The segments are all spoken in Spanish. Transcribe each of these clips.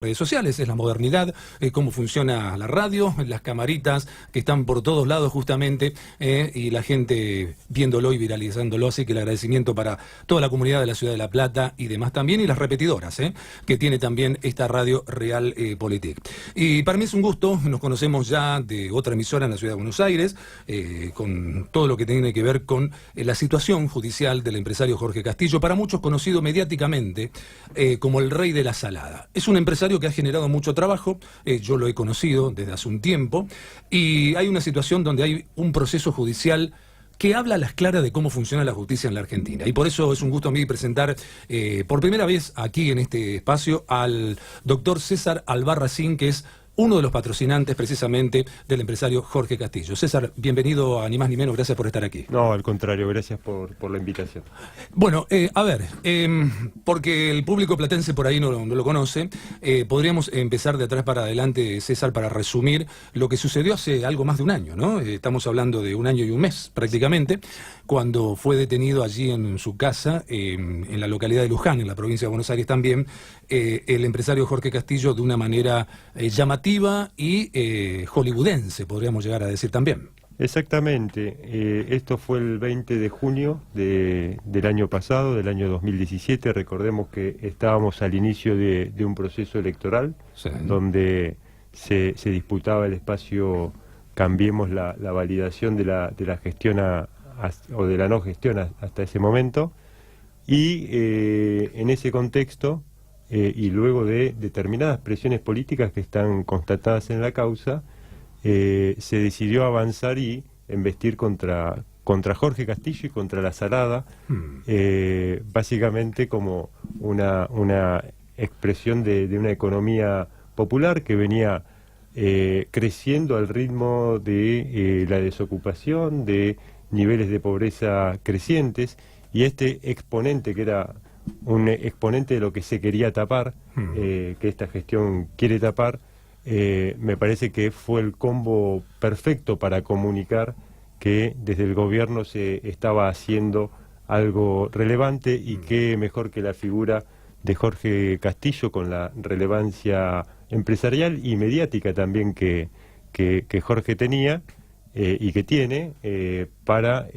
Redes sociales, es la modernidad, cómo funciona la radio, las camaritas que están por todos lados justamente, y la gente viéndolo y viralizándolo, así que el agradecimiento para toda la comunidad de la ciudad de La Plata y demás también, y las repetidoras, que tiene también esta radio Real Politic. Y para mí es un gusto, nos conocemos ya de otra emisora en la ciudad de Buenos Aires, con todo lo que tiene que ver con la situación judicial del empresario Jorge Castillo, para muchos conocido mediáticamente como el rey de la salada. Es un empresario que ha generado mucho trabajo, yo lo he conocido desde hace un tiempo, y hay una situación donde hay un proceso judicial que habla a las claras de cómo funciona la justicia en la Argentina. Y por eso es un gusto a mí presentar por primera vez aquí en este espacio al doctor César Albarracín, que es uno de los patrocinantes precisamente del empresario Jorge Castillo. César, bienvenido a Ni Más Ni Menos, gracias por estar aquí. No, al contrario, gracias por la invitación. Bueno, a ver, porque el público platense por ahí no lo conoce, podríamos empezar de atrás para adelante, César, para resumir lo que sucedió hace algo más de un año, ¿no? Estamos hablando de un año y un mes prácticamente, cuando fue detenido allí en su casa, en la localidad de Luján, en la provincia de Buenos Aires también, el empresario Jorge Castillo, de una manera llamativa y hollywoodense, podríamos llegar a decir también. Exactamente, esto fue el 20 de junio del año pasado, del año 2017, recordemos que estábamos al inicio de un proceso electoral, sí, donde se disputaba el espacio Cambiemos la validación de la gestión o de la no gestión hasta ese momento, y en ese contexto, y luego de determinadas presiones políticas que están constatadas en la causa, se decidió avanzar y embestir contra Jorge Castillo y contra la Salada, básicamente como una expresión de una economía popular que venía creciendo al ritmo de la desocupación, de niveles de pobreza crecientes, y este exponente que era un exponente de lo que se quería tapar, que esta gestión quiere tapar, me parece que fue el combo perfecto para comunicar que desde el gobierno se estaba haciendo algo relevante, y qué mejor que la figura de Jorge Castillo, con la relevancia empresarial y mediática también que Jorge tenía y que tiene, para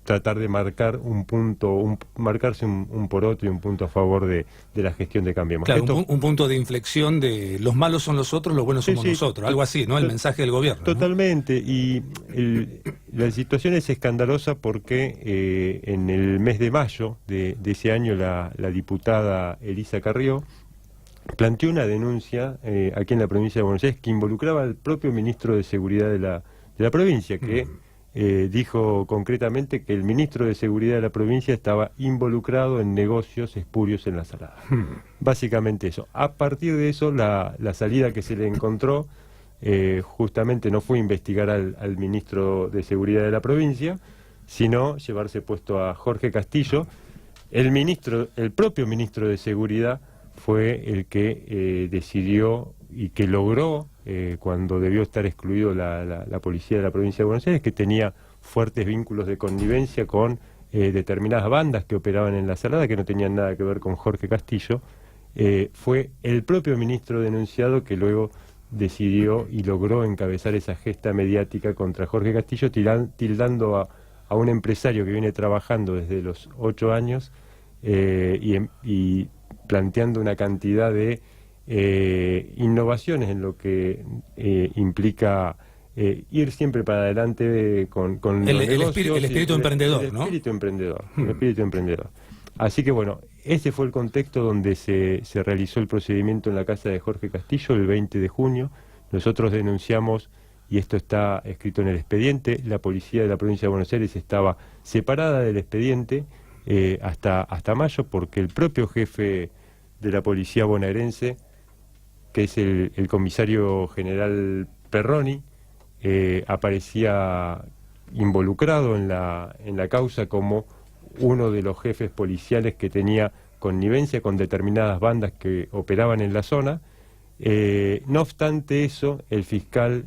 tratar de marcar un punto, marcarse un poroto y un punto a favor de la gestión de Cambiemos. Claro, un punto de inflexión de los malos son los otros, los buenos somos nosotros, algo así, ¿no? El mensaje del gobierno. Totalmente, ¿no? Y la situación es escandalosa porque en el mes de mayo de ese año la diputada Elisa Carrió planteó una denuncia aquí en la provincia de Buenos Aires que involucraba al propio ministro de Seguridad de la provincia, que dijo concretamente que el ministro de Seguridad de la provincia estaba involucrado en negocios espurios en la Salada. Básicamente eso. A partir de eso, la salida que se le encontró justamente no fue investigar al ministro de Seguridad de la provincia, sino llevarse puesto a Jorge Castillo. El propio ministro de Seguridad fue el que decidió y que logró, cuando debió estar excluido la policía de la provincia de Buenos Aires, que tenía fuertes vínculos de connivencia con determinadas bandas que operaban en la Salada, que no tenían nada que ver con Jorge Castillo. Fue el propio ministro denunciado que luego decidió y logró encabezar esa gesta mediática contra Jorge Castillo, tildando a un empresario que viene trabajando desde los 8 años y planteando una cantidad de innovaciones en lo que implica ir siempre para adelante con el espíritu emprendedor, ¿no? El espíritu emprendedor, el espíritu emprendedor. Así que bueno, ese fue el contexto donde se realizó el procedimiento en la casa de Jorge Castillo el 20 de junio. Nosotros denunciamos, y esto está escrito en el expediente, la policía de la provincia de Buenos Aires estaba separada del expediente hasta mayo, porque el propio jefe de la policía bonaerense, que es el comisario general Perroni, aparecía involucrado en la causa como uno de los jefes policiales que tenía connivencia con determinadas bandas que operaban en la zona. No obstante eso, el fiscal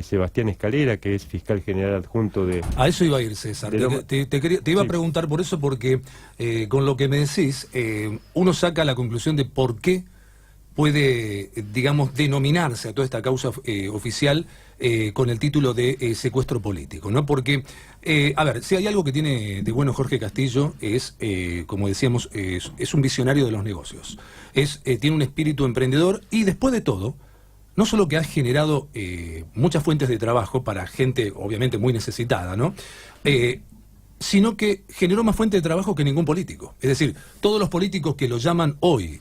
Sebastián Escalera, que es fiscal general adjunto de... A eso iba a ir, César. Te iba a preguntar por eso, porque con lo que me decís, uno saca la conclusión de por qué puede, digamos, denominarse a toda esta causa oficial con el título de secuestro político, ¿no? Porque, a ver, si hay algo que tiene de bueno Jorge Castillo es, como decíamos, es un visionario de los negocios. Tiene un espíritu emprendedor y después de todo, no solo que ha generado muchas fuentes de trabajo para gente obviamente muy necesitada, ¿no? Sino que generó más fuente de trabajo que ningún político. Es decir, todos los políticos que lo llaman hoy,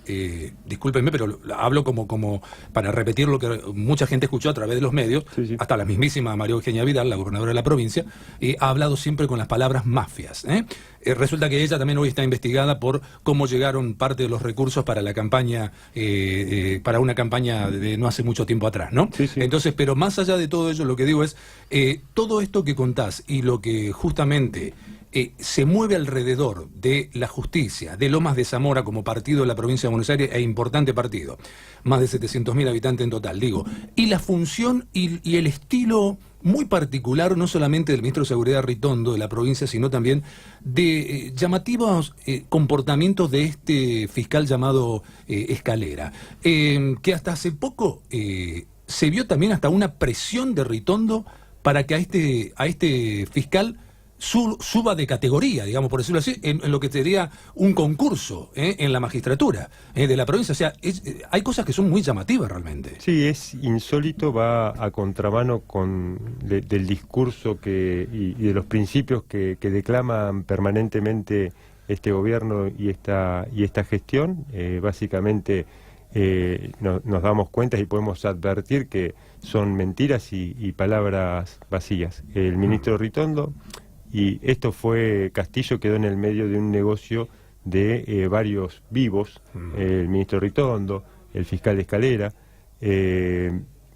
discúlpenme, pero hablo como para repetir lo que mucha gente escuchó a través de los medios, sí. Hasta la mismísima María Eugenia Vidal, la gobernadora de la provincia, ha hablado siempre con las palabras mafias. Resulta que ella también hoy está investigada por cómo llegaron parte de los recursos para la campaña, para una campaña de no hace mucho tiempo atrás, ¿no? Sí, sí. Entonces, pero más allá de todo ello, lo que digo es, todo esto que contás y lo que justamente se mueve alrededor de la justicia, de Lomas de Zamora como partido de la provincia de Buenos Aires, e importante partido, más de 700.000 habitantes en total, digo, y la función y el estilo muy particular, no solamente del ministro de Seguridad Ritondo de la provincia, sino también de llamativos comportamientos de este fiscal llamado Escalera, que hasta hace poco se vio también hasta una presión de Ritondo para que a este fiscal suba de categoría, digamos, por decirlo así, en lo que sería un concurso en la magistratura de la provincia. O sea, hay cosas que son muy llamativas realmente. Sí, es insólito, va a contramano del discurso y de los principios que declaman permanentemente este gobierno y esta gestión. Básicamente nos damos cuenta y podemos advertir que son mentiras y palabras vacías. El ministro Ritondo, y esto fue, Castillo quedó en el medio de un negocio de varios vivos, el ministro Ritondo, el fiscal Escalera.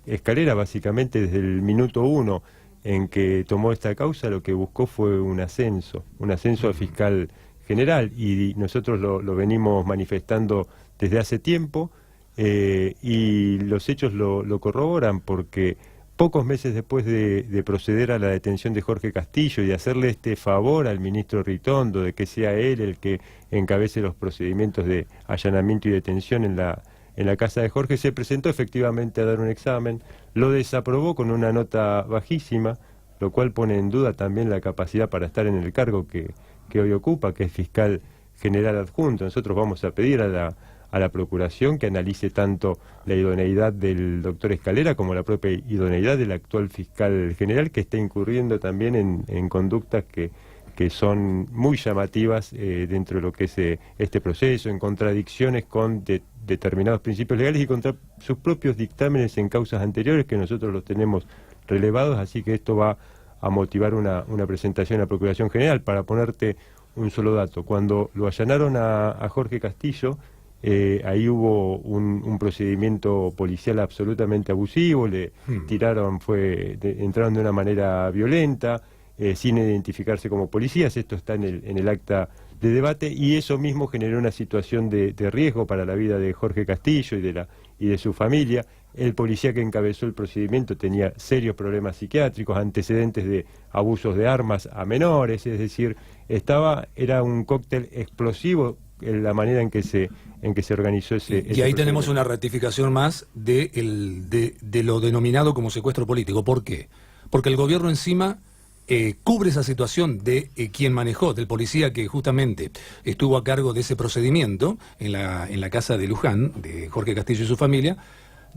Escalera básicamente desde el minuto 1 en que tomó esta causa lo que buscó fue un ascenso a fiscal general, y nosotros lo venimos manifestando desde hace tiempo, y los hechos lo corroboran, porque pocos meses después de proceder a la detención de Jorge Castillo y de hacerle este favor al ministro Ritondo de que sea él el que encabece los procedimientos de allanamiento y detención en la casa de Jorge, se presentó efectivamente a dar un examen, lo desaprobó con una nota bajísima, lo cual pone en duda también la capacidad para estar en el cargo que hoy ocupa, que es fiscal general adjunto. Nosotros vamos a pedir a la Procuración que analice tanto la idoneidad del doctor Escalera como la propia idoneidad del actual fiscal general, que está incurriendo también en conductas que son muy llamativas dentro de lo que es este proceso, en contradicciones con determinados principios legales y contra sus propios dictámenes en causas anteriores, que nosotros los tenemos relevados. Así que esto va a motivar una presentación a la Procuración General. Para ponerte un solo dato, cuando lo allanaron a Jorge Castillo, ahí hubo un procedimiento policial absolutamente abusivo, le tiraron, entraron de una manera violenta, sin identificarse como policías. Esto está en el acta de debate, y eso mismo generó una situación de riesgo para la vida de Jorge Castillo y de su familia. El policía que encabezó el procedimiento tenía serios problemas psiquiátricos, antecedentes de abusos de armas a menores, es decir, era un cóctel explosivo en la manera en que se organizó ese y ahí tenemos una ratificación más de lo denominado como secuestro político. ¿Por qué? Porque el gobierno encima cubre esa situación de quien manejó, del policía que justamente estuvo a cargo de ese procedimiento en la casa de Luján, de Jorge Castillo y su familia,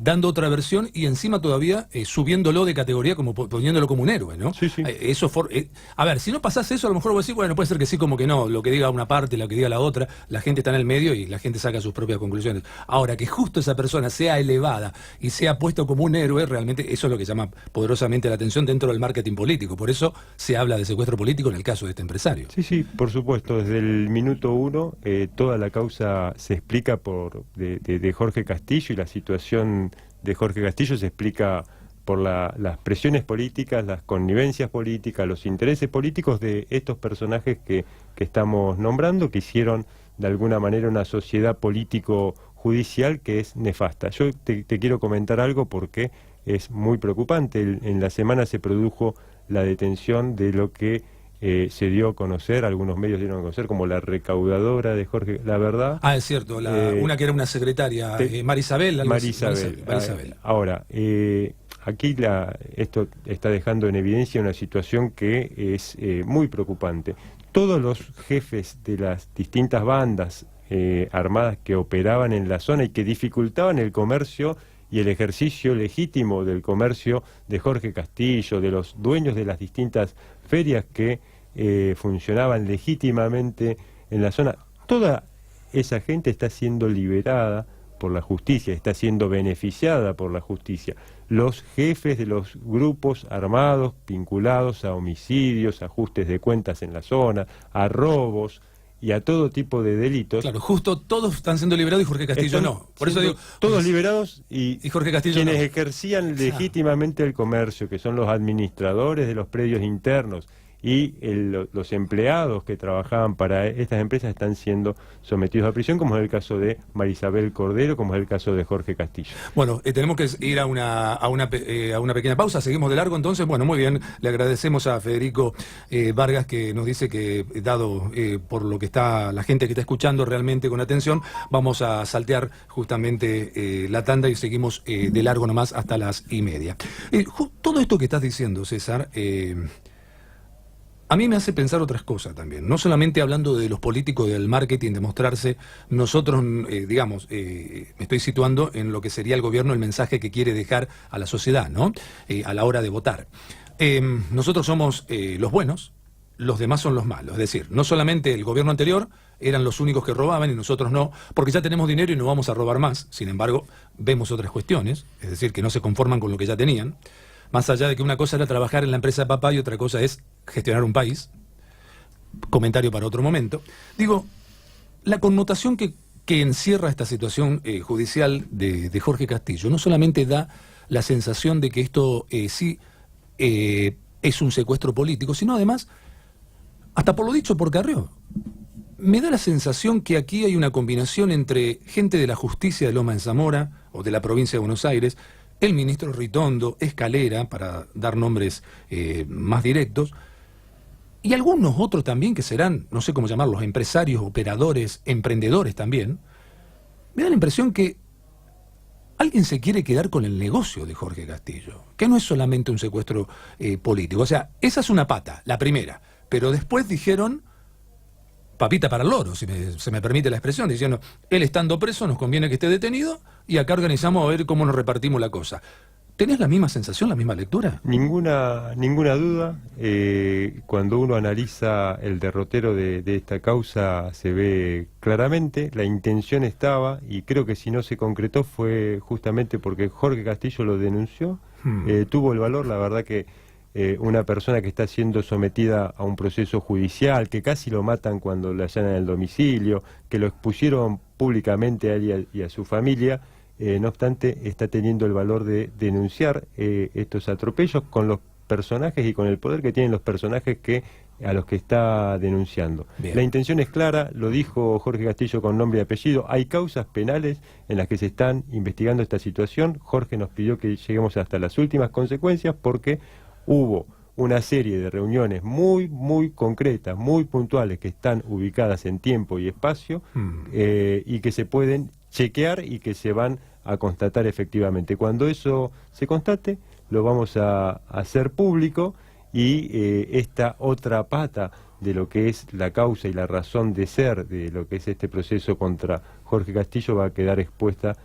dando otra versión y encima todavía subiéndolo de categoría, como poniéndolo como un héroe, ¿no? Sí, sí. A ver, si no pasás eso, a lo mejor vos decís, bueno, puede ser que sí, como que no, lo que diga una parte, lo que diga la otra, la gente está en el medio y la gente saca sus propias conclusiones. Ahora, que justo esa persona sea elevada y sea puesto como un héroe, realmente eso es lo que llama poderosamente la atención dentro del marketing político. Por eso se habla de secuestro político en el caso de este empresario. Sí, sí, por supuesto. Desde el minuto 1 toda la causa se explica de Jorge Castillo, y la situación de Jorge Castillo se explica por las presiones políticas, las connivencias políticas, los intereses políticos de estos personajes que estamos nombrando, que hicieron de alguna manera una sociedad político-judicial que es nefasta. Yo te quiero comentar algo porque es muy preocupante. En la semana se produjo la detención de lo que se dio a conocer, algunos medios dieron a conocer como la recaudadora de Jorge, la verdad. Ah, es cierto, una que era una secretaria, Marisabel. Marisabel. Ahora, aquí esto está dejando en evidencia una situación que es muy preocupante. Todos los jefes de las distintas bandas armadas que operaban en la zona y que dificultaban el comercio y el ejercicio legítimo del comercio de Jorge Castillo, de los dueños de las distintas ferias que funcionaban legítimamente en la zona, toda esa gente está siendo liberada por la justicia, está siendo beneficiada por la justicia. Los jefes de los grupos armados vinculados a homicidios, ajustes de cuentas en la zona, a robos y a todo tipo de delitos. Claro, justo todos están siendo liberados y Jorge Castillo no. Por eso digo, todos liberados y Jorge Castillo quienes no ejercían legítimamente el comercio, que son los administradores de los predios internos y los empleados que trabajaban para estas empresas, están siendo sometidos a prisión, como es el caso de Marisabel Cordero, como es el caso de Jorge Castillo. Bueno, tenemos que ir a una pequeña pausa, seguimos de largo entonces. Bueno, muy bien, le agradecemos a Federico Vargas, que nos dice que, dado por lo que está la gente que está escuchando realmente con atención, vamos a saltear justamente la tanda y seguimos de largo nomás hasta las 1:30. Todo esto que estás diciendo, César, a mí me hace pensar otras cosas también, no solamente hablando de los políticos, del marketing, de mostrarse. Nosotros, me estoy situando en lo que sería el gobierno, el mensaje que quiere dejar a la sociedad, ¿no? A la hora de votar. Nosotros somos los buenos, los demás son los malos. Es decir, no solamente el gobierno anterior eran los únicos que robaban y nosotros no, porque ya tenemos dinero y no vamos a robar más. Sin embargo, vemos otras cuestiones, es decir, que no se conforman con lo que ya tenían. Más allá de que una cosa era trabajar en la empresa de papá y otra cosa es gestionar un país. Comentario para otro momento. Digo, la connotación que encierra esta situación judicial de Jorge Castillo no solamente da la sensación de que esto sí es un secuestro político, sino además, hasta por lo dicho por Carrió, me da la sensación que aquí hay una combinación entre gente de la justicia de Loma de Zamora o de la provincia de Buenos Aires, el ministro Ritondo, Escalera, para dar nombres más directos, y algunos otros también que serán, no sé cómo llamarlos, empresarios, operadores, emprendedores también. Me da la impresión que alguien se quiere quedar con el negocio de Jorge Castillo, que no es solamente un secuestro político. O sea, esa es una pata, la primera, pero después dijeron papita para el loro, si se me permite la expresión, diciendo, él estando preso nos conviene que esté detenido y acá organizamos a ver cómo nos repartimos la cosa. ¿Tenés la misma sensación, la misma lectura? Ninguna duda. Cuando uno analiza el derrotero de esta causa se ve claramente, la intención estaba, y creo que si no se concretó fue justamente porque Jorge Castillo lo denunció, tuvo el valor, la verdad que una persona que está siendo sometida a un proceso judicial, que casi lo matan cuando le allanan el domicilio, que lo expusieron públicamente a él y a su familia, no obstante está teniendo el valor de denunciar estos atropellos con los personajes y con el poder que tienen los personajes a los que está denunciando. Bien. La intención es clara, lo dijo Jorge Castillo con nombre y apellido, hay causas penales en las que se están investigando esta situación. Jorge nos pidió que lleguemos hasta las últimas consecuencias porque hubo una serie de reuniones muy concretas, muy puntuales, que están ubicadas en tiempo y espacio y que se pueden chequear y que se van a constatar efectivamente. Cuando eso se constate, lo vamos a hacer público y esta otra pata de lo que es la causa y la razón de ser de lo que es este proceso contra Jorge Castillo va a quedar expuesta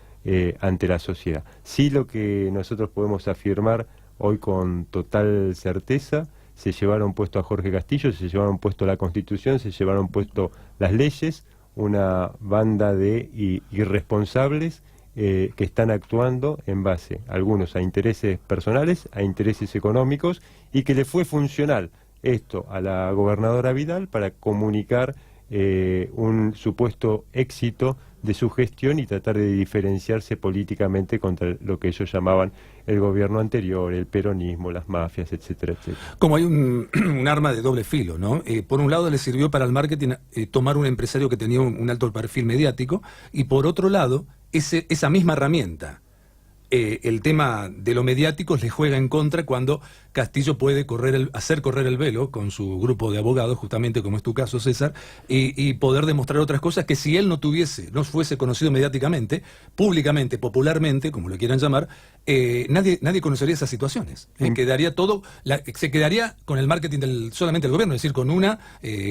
ante la sociedad. Sí, lo que nosotros podemos afirmar hoy con total certeza, se llevaron puesto a Jorge Castillo, se llevaron puesto la Constitución, se llevaron puesto las leyes, una banda de irresponsables que están actuando en base, algunos a intereses personales, a intereses económicos, y que le fue funcional esto a la gobernadora Vidal para comunicar un supuesto éxito de su gestión y tratar de diferenciarse políticamente contra lo que ellos llamaban el gobierno anterior, el peronismo, las mafias, etcétera, etcétera. Como hay un arma de doble filo, ¿no? Por un lado le sirvió para el marketing tomar un empresario que tenía un alto perfil mediático, y por otro lado, esa misma herramienta el tema de lo mediático le juega en contra cuando Castillo puede hacer correr el velo con su grupo de abogados, justamente como es tu caso, César, y poder demostrar otras cosas que si él no fuese conocido mediáticamente, públicamente, popularmente, como lo quieran llamar, nadie conocería esas situaciones. Se quedaría con el marketing solamente del gobierno, es decir,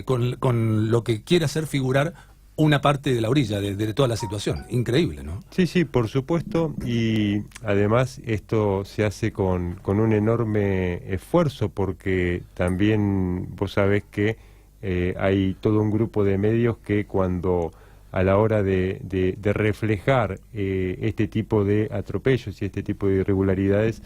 con lo que quiere hacer figurar una parte de la orilla de toda la situación. Increíble, ¿no? Sí, sí, por supuesto, y además esto se hace con un enorme esfuerzo, porque también vos sabés que hay todo un grupo de medios que cuando a la hora de reflejar este tipo de atropellos y este tipo de irregularidades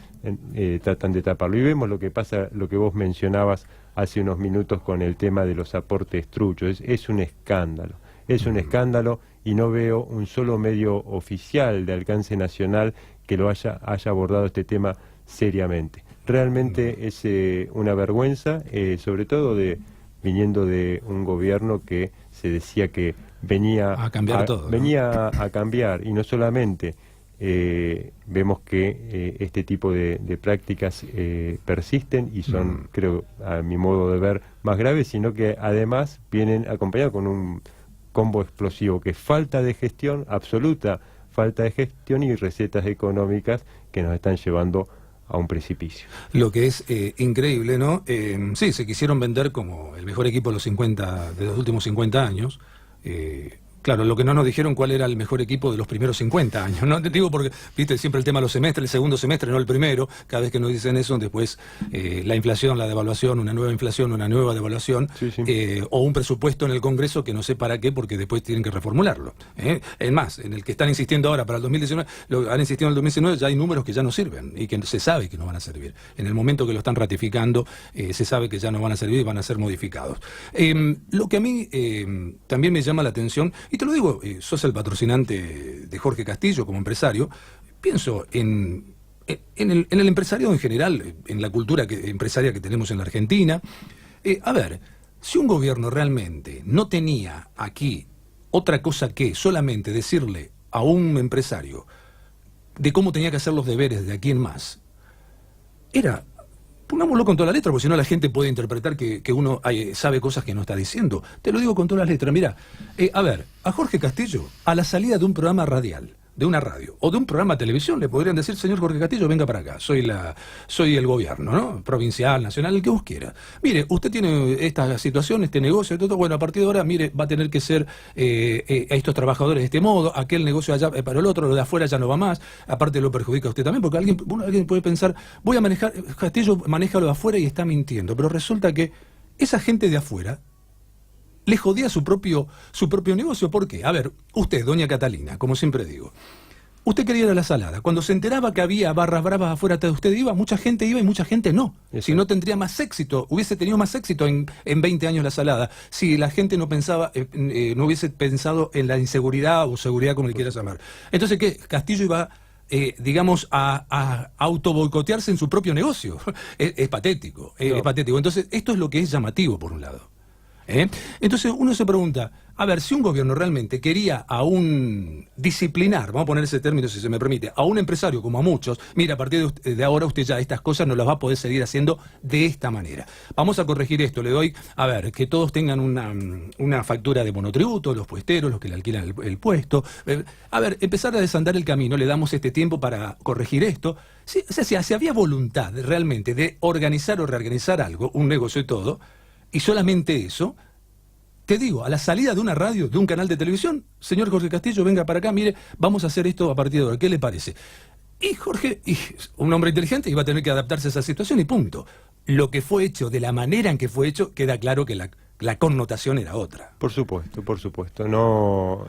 tratan de taparlo. Y vemos lo que pasa, lo que vos mencionabas hace unos minutos con el tema de los aportes truchos. Es un escándalo. Es un escándalo y no veo un solo medio oficial de alcance nacional que lo haya abordado este tema seriamente. Realmente es una vergüenza, sobre todo viniendo de un gobierno que se decía que venía a cambiar todo, ¿no? Venía a cambiar, y no solamente vemos que este tipo de prácticas persisten y son, creo, a mi modo de ver, más graves, sino que además vienen acompañados con un combo explosivo, que es falta de gestión, absoluta falta de gestión, y recetas económicas que nos están llevando a un precipicio. Lo que es increíble, ¿no? Sí, se quisieron vender como el mejor equipo de los últimos 50 años. Claro, lo que no nos dijeron cuál era el mejor equipo de los primeros 50 años, ¿no? Te digo porque, viste, siempre el tema de los semestres, el segundo semestre, no el primero. Cada vez que nos dicen eso, después la inflación, la devaluación, una nueva inflación, una nueva devaluación, Sí, sí. O un presupuesto en el Congreso que no sé para qué, porque después tienen que reformularlo. Es más, en el que están insistiendo ahora para el 2019, lo han insistido en el 2019, ya hay números que ya no sirven y que se sabe que no van a servir. En el momento que lo están ratificando, se sabe que ya no van a servir y van a ser modificados. Lo que a mí también me llama la atención, y te lo digo, sos el patrocinante de Jorge Castillo como empresario, pienso en el empresariado en general, en la cultura empresaria que tenemos en la Argentina. A ver, si un gobierno realmente no tenía aquí otra cosa que solamente decirle a un empresario de cómo tenía que hacer los deberes de aquí en más, pongámoslo con toda la letra, porque si no la gente puede interpretar que uno sabe cosas que no está diciendo. Te lo digo con todas las letras. Mira, a ver, a Jorge Castillo, a la salida de un programa radial, de una radio, o de un programa de televisión, le podrían decir: señor Jorge Castillo, venga para acá, soy el gobierno, ¿no? Provincial, nacional, el que vos quiera. Mire, usted tiene esta situación, este negocio, todo, bueno, a partir de ahora, mire, va a tener que ser a estos trabajadores de este modo, aquel negocio allá para el otro, lo de afuera ya no va más, aparte lo perjudica a usted también, porque alguien puede pensar: voy a manejar, Castillo maneja lo de afuera y está mintiendo, pero resulta que esa gente de afuera le jodía su propio negocio. ¿Por qué? A ver, usted, doña Catalina, como siempre digo, usted quería ir a la Salada. Cuando se enteraba que había barras bravas afuera de usted iba, mucha gente iba y mucha gente no. Exacto. Si no, tendría más éxito, hubiese tenido más éxito en 20 años la Salada, si la gente no hubiese pensado en la inseguridad o seguridad, como le quieras llamar. Entonces, ¿qué? Castillo iba, digamos, a autoboicotearse en su propio negocio. Es patético, No. es patético. Entonces, esto es lo que es llamativo, por un lado. Entonces uno se pregunta, a ver, si un gobierno realmente quería disciplinar, vamos a poner ese término si se me permite, a un empresario como a muchos, mira, a partir de ahora usted ya estas cosas no las va a poder seguir haciendo de esta manera. Vamos a corregir esto, le doy, a ver, que todos tengan una factura de monotributo, los puesteros, los que le alquilan el puesto. A ver, empezar a desandar el camino, le damos este tiempo para corregir esto. Sí, o sea, si había voluntad realmente de organizar o reorganizar algo, un negocio y todo, y solamente eso, te digo, a la salida de una radio, de un canal de televisión, señor Jorge Castillo, venga para acá, mire, vamos a hacer esto a partir de ahora, ¿qué le parece? Y Jorge, un hombre inteligente, iba a tener que adaptarse a esa situación y punto. Lo que fue hecho, de la manera en que fue hecho, queda claro que la connotación era otra. Por supuesto. No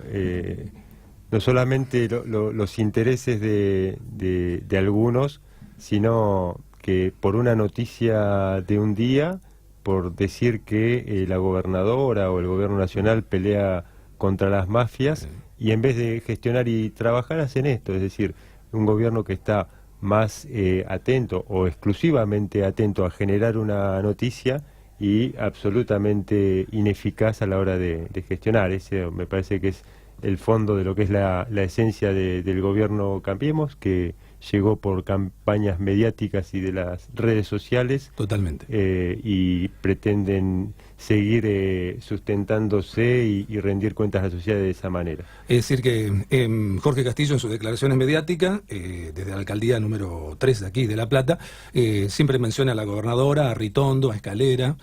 solamente los intereses de algunos, sino que por una noticia de un día, por decir que la gobernadora o el gobierno nacional pelea contra las mafias, Sí. Y en vez de gestionar y trabajar hacen esto, es decir, un gobierno que está más atento o exclusivamente atento a generar una noticia y absolutamente ineficaz a la hora de gestionar. Ese me parece que es el fondo de lo que es la esencia del gobierno Cambiemos, que llegó por campañas mediáticas y de las redes sociales. Totalmente. Y pretenden seguir sustentándose y rendir cuentas a la sociedad de esa manera. Es decir que Jorge Castillo en sus declaraciones mediáticas, desde la alcaldía número 3 de aquí, de La Plata, siempre menciona a la gobernadora, a Ritondo, a Escalera.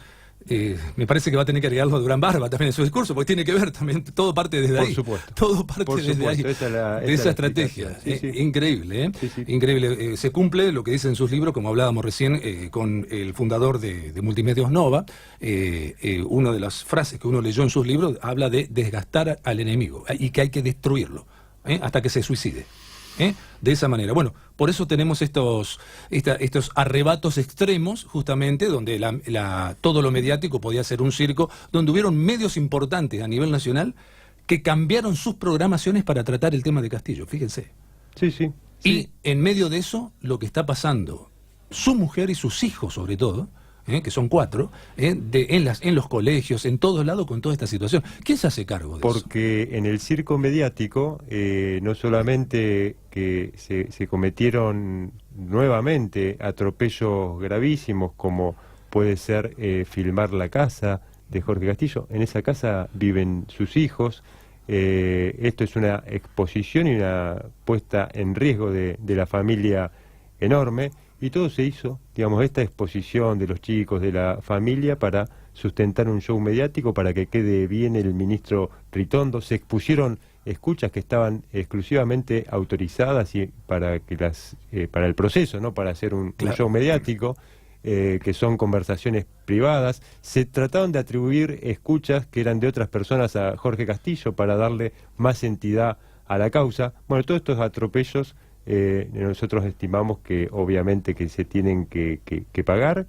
Me parece que va a tener que agregarlo a Durán Barba también en su discurso, porque tiene que ver también, todo parte desde ahí. Por supuesto. Todo parte desde ahí, de esa estrategia. Sí, sí. Increíble, ¿eh? Sí, sí. Increíble. Se cumple lo que dice en sus libros, como hablábamos recién, con el fundador de Multimedios Nova. Una de las frases que uno leyó en sus libros habla de desgastar al enemigo y que hay que destruirlo, hasta que se suicide. De esa manera. Bueno, por eso tenemos estos arrebatos extremos, justamente, donde todo lo mediático podía ser un circo, donde hubieron medios importantes a nivel nacional que cambiaron sus programaciones para tratar el tema de Castillo, fíjense. Sí, sí. Y en medio de eso, lo que está pasando, su mujer y sus hijos, sobre todo, que son 4, en los colegios, en todos lados, con toda esta situación. ¿Quién se hace cargo de eso? Porque en el circo mediático, no solamente que se cometieron nuevamente atropellos gravísimos, como puede ser filmar la casa de Jorge Castillo, en esa casa viven sus hijos. Esto es una exposición y una puesta en riesgo de la familia enorme. Y todo se hizo, digamos, esta exposición de los chicos, de la familia, para sustentar un show mediático, para que quede bien el ministro Ritondo. Se expusieron escuchas que estaban exclusivamente autorizadas y para el proceso, no para hacer un show mediático, que son conversaciones privadas. Se trataron de atribuir escuchas que eran de otras personas a Jorge Castillo para darle más entidad a la causa. Bueno, todos estos atropellos nosotros estimamos que obviamente que se tienen que pagar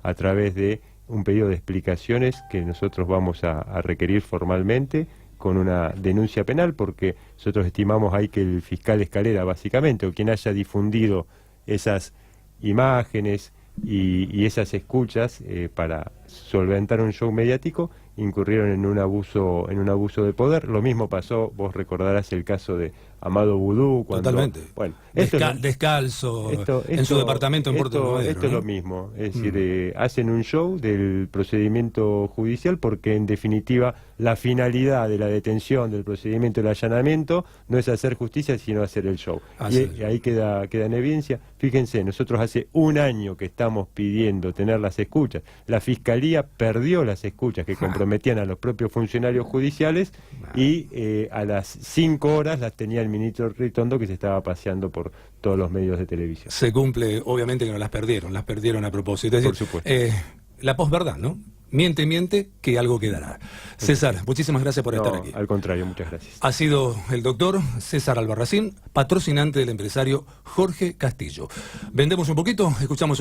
a través de un pedido de explicaciones que nosotros vamos a requerir formalmente con una denuncia penal, porque nosotros estimamos ahí que el fiscal Escalera, básicamente, o quien haya difundido esas imágenes y esas escuchas para solventar un show mediático, incurrieron en un abuso de poder. Lo mismo pasó, vos recordarás el caso de Amado Vudú. Totalmente. Bueno, descalzo en su departamento en Puerto Madero. Esto es lo mismo, es decir, hacen un show del procedimiento judicial porque en definitiva la finalidad de la detención, del procedimiento del allanamiento, no es hacer justicia sino hacer el show. Y ahí queda en evidencia. Fíjense, nosotros hace un año que estamos pidiendo tener las escuchas. La Fiscalía perdió las escuchas que comprometían a los propios funcionarios judiciales y a las 5 horas las tenía el ministro Ritondo, que se estaba paseando por todos los medios de televisión. Se cumple, obviamente que no las perdieron a propósito. Es decir, por supuesto. La posverdad, ¿no? Miente, que algo quedará. César, muchísimas gracias por estar aquí. Al contrario, muchas gracias. Ha sido el doctor César Albarracín, patrocinante del empresario Jorge Castillo. Vendemos un poquito, escuchamos